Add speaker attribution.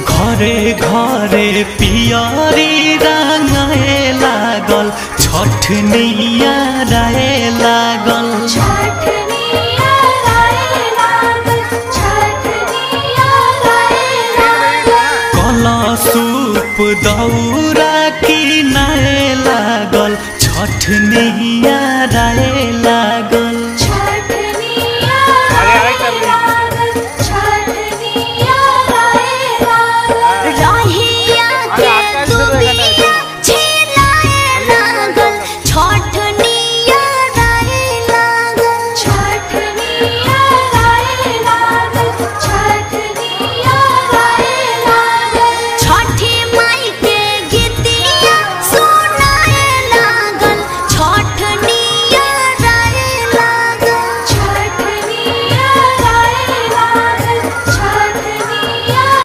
Speaker 1: घरे घरे पियरी रंगाए लागल छठनिया राए लागल कलशूप दौरा किनाए लागल छठनिया राए